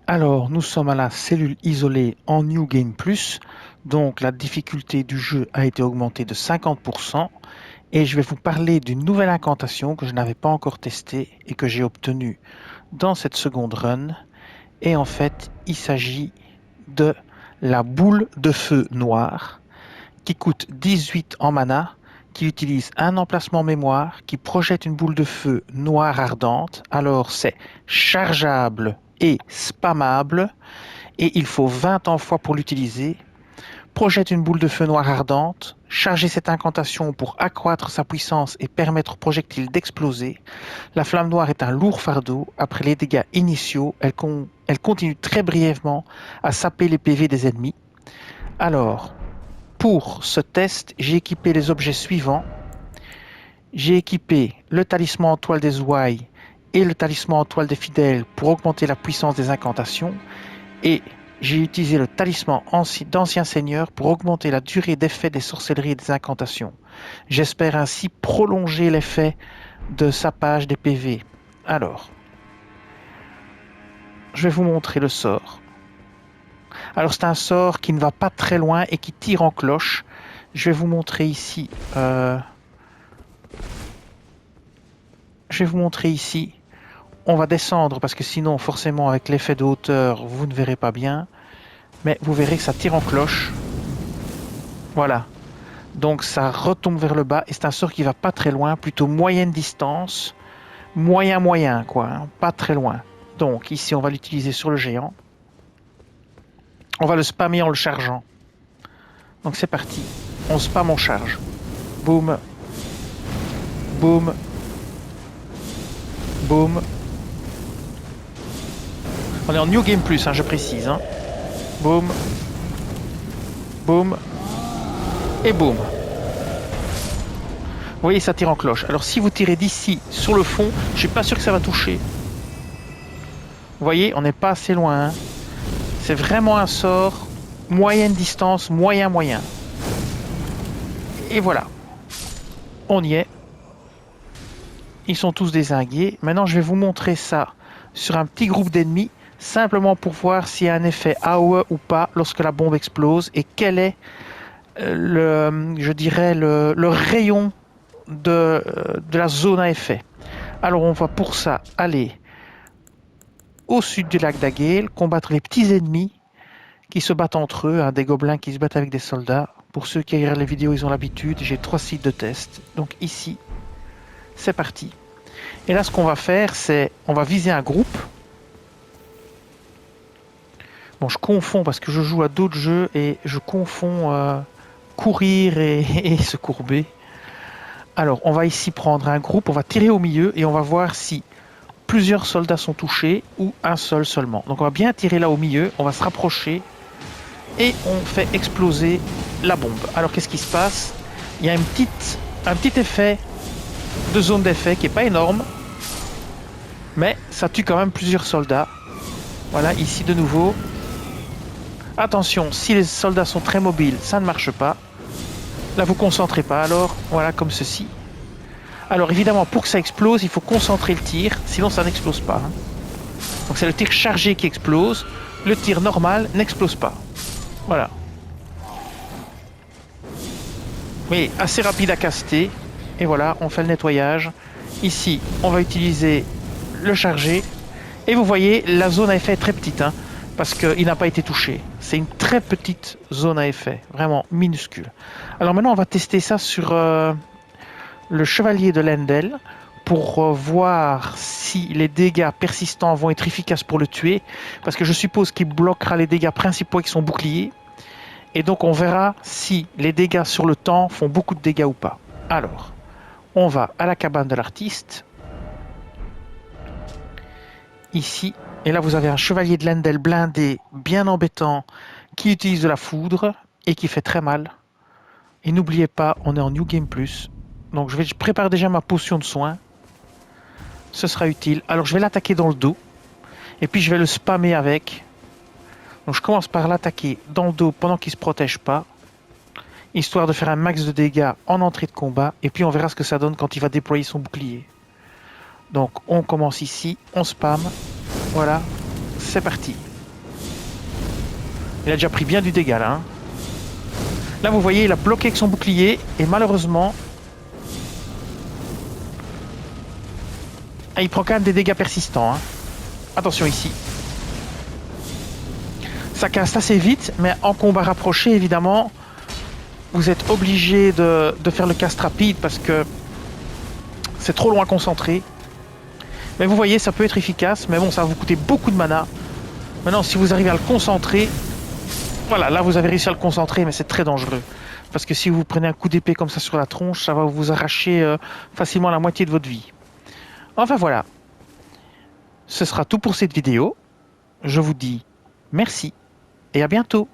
Alors, nous sommes à la cellule isolée en New Game Plus, donc la difficulté du jeu a été augmentée de 50% et je vais vous parler d'une nouvelle incantation que je n'avais pas encore testée et que j'ai obtenue dans cette seconde run. Et en fait, il s'agit de la boule de feu noire qui coûte 18 en mana, qui utilise un emplacement mémoire, qui projette une boule de feu noire ardente. Alors c'est chargeable et spammable, et il faut 20 en fois pour l'utiliser. Projette une boule de feu noire ardente, chargez cette incantation pour accroître sa puissance et permettre au projectile d'exploser. La flamme noire est un lourd fardeau. Après les dégâts initiaux, elle continue très brièvement à saper les PV des ennemis. Alors, pour ce test, j'ai équipé les objets suivants. J'ai équipé le talisman en toile des ouailles et le talisman en toile des fidèles pour augmenter la puissance des incantations. Et j'ai utilisé le talisman d'ancien seigneur pour augmenter la durée d'effet des sorcelleries et des incantations. J'espère ainsi prolonger l'effet de sapage des PV. Alors, je vais vous montrer le sort. Alors c'est un sort qui ne va pas très loin et qui tire en cloche. Je vais vous montrer ici. On va descendre parce que sinon, forcément, avec l'effet de hauteur, vous ne verrez pas bien. Mais vous verrez que ça tire en cloche. Voilà. Donc ça retombe vers le bas et c'est un sort qui va pas très loin, plutôt moyenne distance. Moyen quoi, hein, pas très loin. Donc ici, on va l'utiliser sur le géant. On va le spammer en le chargeant. Donc c'est parti. On spam, on charge. Boum. Boum. Boum. On est en New Game Plus, hein, je précise. Hein. Boum. Boum. Et boum. Vous voyez, ça tire en cloche. Alors si vous tirez d'ici sur le fond, je suis pas sûr que ça va toucher. Vous voyez, on n'est pas assez loin. Hein. C'est vraiment un sort moyenne distance, moyen. Et voilà. On y est. Ils sont tous dézingués. Maintenant, je vais vous montrer ça sur un petit groupe d'ennemis, simplement pour voir s'il y a un effet AOE ou pas lorsque la bombe explose et quel est le rayon de la zone à effet. Alors, on va pour ça aller au sud du lac d'Aghel, combattre les petits ennemis qui se battent entre eux, hein, des gobelins qui se battent avec des soldats. Pour ceux qui regardent les vidéos, ils ont l'habitude. J'ai 3 sites de test. Donc ici, c'est parti. Et là, ce qu'on va faire, c'est on va viser un groupe. Bon, je confonds parce que je joue à d'autres jeux et je confonds courir et se courber. Alors, on va ici prendre un groupe, on va tirer au milieu et on va voir si plusieurs soldats sont touchés ou un seul seulement. Donc, on va bien tirer là au milieu, on va se rapprocher et on fait exploser la bombe. Alors, qu'est-ce qui se passe? Il y a un petit effet de zone d'effet qui n'est pas énorme, mais ça tue quand même plusieurs soldats. Voilà, ici de nouveau. Attention, si les soldats sont très mobiles, ça ne marche pas. Là, vous ne concentrez pas, alors voilà, comme ceci. Alors évidemment, pour que ça explose, il faut concentrer le tir, sinon ça n'explose pas. Hein. Donc c'est le tir chargé qui explose, le tir normal n'explose pas. Voilà. Mais assez rapide à caster. Et voilà, on fait le nettoyage. Ici, on va utiliser le chargé. Et vous voyez, la zone à effet est très petite, hein, parce qu'il n'a pas été touché. C'est une très petite zone à effet, vraiment minuscule. Alors maintenant, on va tester ça sur le chevalier de Lendel pour voir si les dégâts persistants vont être efficaces pour le tuer, parce que je suppose qu'il bloquera les dégâts principaux avec son bouclier. Et donc on verra si les dégâts sur le temps font beaucoup de dégâts ou pas. Alors, on va à la cabane de l'artiste. Ici. Et là, vous avez un chevalier de Lendel blindé, bien embêtant, qui utilise de la foudre et qui fait très mal. Et n'oubliez pas, on est en New Game Plus. Donc je prépare déjà ma potion de soin. Ce sera utile. Alors je vais l'attaquer dans le dos. Et puis je vais le spammer avec. Donc je commence par l'attaquer dans le dos pendant qu'il ne se protège pas. Histoire de faire un max de dégâts en entrée de combat. Et puis on verra ce que ça donne quand il va déployer son bouclier. Donc on commence ici, on spam. Voilà, c'est parti. Il a déjà pris bien du dégât là. Hein. Là vous voyez, il a bloqué avec son bouclier et malheureusement, il prend quand même des dégâts persistants. Hein. Attention ici. Ça casse assez vite, mais en combat rapproché évidemment, vous êtes obligé de faire le cast rapide parce que c'est trop long à concentrer. Mais vous voyez, ça peut être efficace, mais bon, ça va vous coûter beaucoup de mana. Maintenant, si vous arrivez à le concentrer, voilà, là vous avez réussi à le concentrer, mais c'est très dangereux. Parce que si vous prenez un coup d'épée comme ça sur la tronche, ça va vous arracher facilement la moitié de votre vie. Enfin voilà, ce sera tout pour cette vidéo. Je vous dis merci et à bientôt.